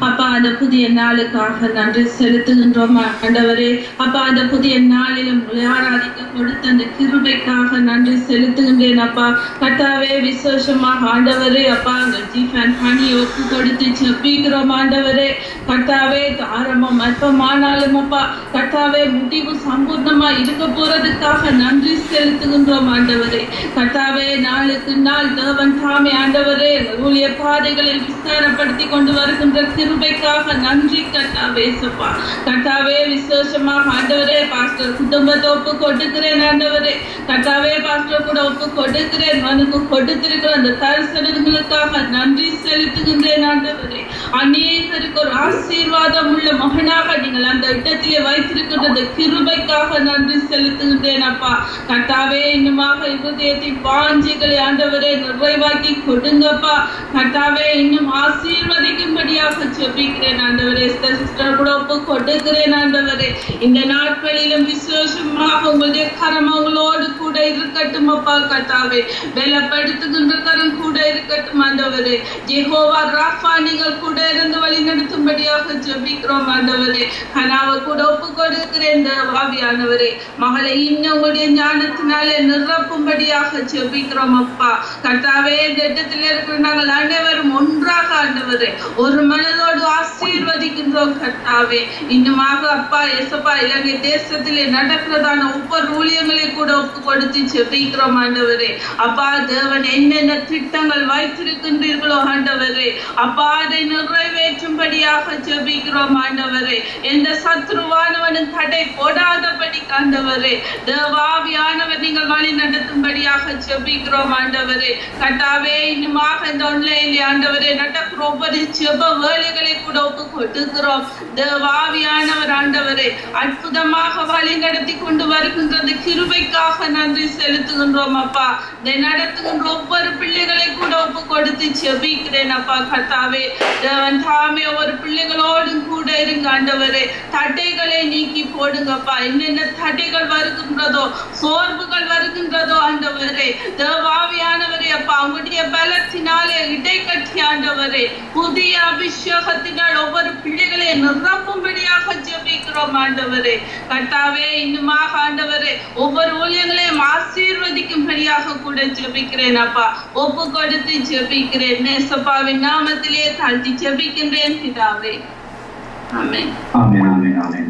அப்பா அந்த புதிய நாளுக்காக நன்றி செலுத்துகின்றோம் ஆண்டவரே. அப்பா அந்த புதிய நாளிலும் ஆராதிக்க கொடுத்த அந்த கிருபைக்காக நன்றி செலுத்துகின்றேன் அப்பா. கர்த்தாவே விசேஷமாக ஆண்டவரே அப்பா அந்த ஜீஃபன் ஹனியை ஒப்பு கொடுத்து ஜெபிக்கிறோம் ஆண்டவரே. கர்த்தாவே ஆரம்பம் அற்பமானாலும் அப்பா கர்த்தாவே முடிவு சம்பூர்ணமா இருக்க போறதுக்காக நன்றி செலுத்துகின்றோம் ஆண்டவரே. கர்த்தாவே நாளுக்கு நாள் தேவன் தாமே ஆண்டவரே ஊழிய பாதைகளில் விஸ்தாரப்படுத்தி கொண்டு வருகின்ற கிருபைக்காக நன்றி கர்த்தாவே சப்பா. கர்த்தாவே விசேஷமாக ஆண்டவரே பாஸ்டர் குடும்பத்தை ஒப்பு கொடுக்கிறேன் ஆண்டவரே. கர்த்தாவே பாஸ்டர் கூட ஒப்பு கொடுக்கிறேன். அவனுக்கு கொடுத்திருக்கிற அந்த தரிசனங்களுக்காக நன்றி செலுத்துகின்றேன் ஆண்டவரே. அநேகருக்கு ஒரு ஆசீர்வாதம் உள்ள மகனாக நீங்கள் அந்த இடத்திலே வைத்திருக்கின்ற கிருபைக்காக நன்றி செலுத்துகின்றேன் அப்பா. கர்த்தாவே இன்னுமாக இருதயத்தின் வாஞ்சைகளை ஆண்டவரே நிறைவாக்கி கொடுங்கப்பா. கர்த்தாவே இன்னும் ஆசீர்வதிக்கும்படியாக ஜெபிக்கிறேன் ஆண்டவரே. சிஸ்டர் கூட ஒப்பு கொடுக்கிறேன் ஆண்டவரே. இந்த நாட்களிலும் விசேஷமாக உங்களுடைய கரம் அவங்களோடு கூட இருக்கட்டும் அப்பா. கர்த்தாவே பலப்படுத்துகின்ற கரம் கூட இருக்கட்டும் ஆண்டவரே. யெகோவா ராஃபா நீங்கள் கூட இருந்து வழி நடத்தும்படியாக ஜெபிக்கிறோம் ஆண்டவரே. கனாவை கூட ஒப்பு கொடுக்கிறேன் ஆவியானவரே. மகளை இன்னும் உங்களுடைய ஞானத்தினாலே நிரப்பும்படியாக ஜெபிக்கிறோம் அப்பா. கர்த்தாவே இந்த இடத்துல இருக்கிற நாங்கள் அனைவரும் ஒன்றாக ஆண்டவரே ஒரு மனதோடு ஆசீர்வதிக்கின்றோம் கர்த்தாவே. இன்னுமாக அப்பா எசப்பா இலங்கை தேசத்திலே நடக்கிறதான ஒவ்வொரு ஊழியங்களை கூட ஒப்பு கொடுத்து ஜெபிக்கிறோம் ஆண்டவரே. அப்பா தேவன் என்னென்ன திட்டங்கள் வைத்திருக்கின்றீர்களோ ஆண்டவரே அப்பா அதை நிறைவேற்றும்படியாக ஜெபிக்கிறோம் ஆண்டவரே. எந்த சத்ருவானவனும் தடை போடாதபடி ஆண்டவரே தேவாவியானவர் நீங்கள் வழி நடத்தும்படியாக ஜெபிக்கிறோம் ஆண்டவரே. கர்த்தாவே இன்னுமாக இந்த ஆன்லைன்ல ஆண்டவரே நடக்கிற ஒவ்வொரு ஜெப வேலைகளை கூட ஒப்பு கொடுக்கிறோம். தேவாவியானவர் ஆண்டவரே அற்புதமாக வழி நடத்தி கொண்டு வருகின்றது கிருபைக்காக நன்றி செலுத்துகின்றோம் அப்பா. இதை நடத்துகின்ற ஒவ்வொரு பிள்ளைகளை கூட ஒப்பு கொடுத்து ஜெபிக்கிறேன் அப்பா. கர்த்தாவே தேவன் தாமே ஒவ்வொரு பிள்ளைகளோடும் கூட இருங்க ஆண்டவரே. தடைகளை நீக்கி போடுங்கப்பா. என்னென்ன தடைகள் வருகின்றதோ சோர்வுகள் வருகின்றதோ ஆண்டவரே தேவாவியானவரே அப்பா உங்களுடைய பலத்தினாலே இடை கட்டி ஆண்டவரே புதிய அபிஷேகத்தினால் ஒவ்வொரு பிள்ளைகளை நிரப்பும்படியாக ஜெபிக்கிறோம் ஆண்டவரே. கர்த்தாவே இன்னுமாக ஆண்டவரே ஒவ்வொரு ஊழியங்களையும் ஆசீர்வதிக்கும்படியாக கூட ஜெபிக்கிறேன் அப்பா. ஒப்பு கொடுத்து ஜெபிக்கிறேன் நேசப்பாவின் நாமத்திலே தாழ்த்தி ஜெபிக்கின்றேன் பிதாவே. ஆமென். ஆமென் ஆமென் ஆமென்.